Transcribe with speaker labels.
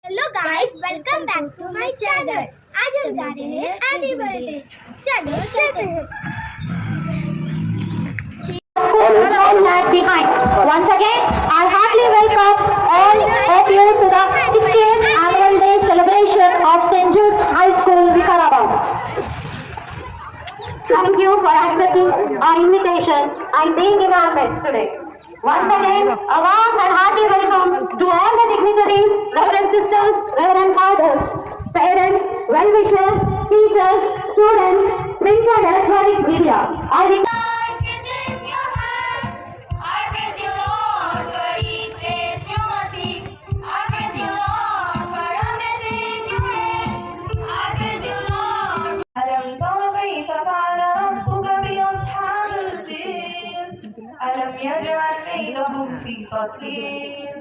Speaker 1: Hello guys, welcome back to my channel. आज हम जा रहे हैं एनिमल डे। चलो चलते हैं।
Speaker 2: School is all lag behind. Once again, I heartily welcome all of you to the 16th Annual Day celebration of St. Jude's High School, Vikarabad. Thank you for accepting our invitation and being in our midst today. Once again, a warm and hearty welcome to all the dignitaries, Reverend Sisters, Reverend Fathers, parents, well-wishers, teachers, students, print and electronic media. I
Speaker 3: Life is in your hands. I praise you, Lord, for each grace you mercy. I praise you, Lord, for amazing new days. I praise you, Lord. ألم تر كيف فعل ربك بأصحاب الفيل ألم يجعل كيدهم في تضليل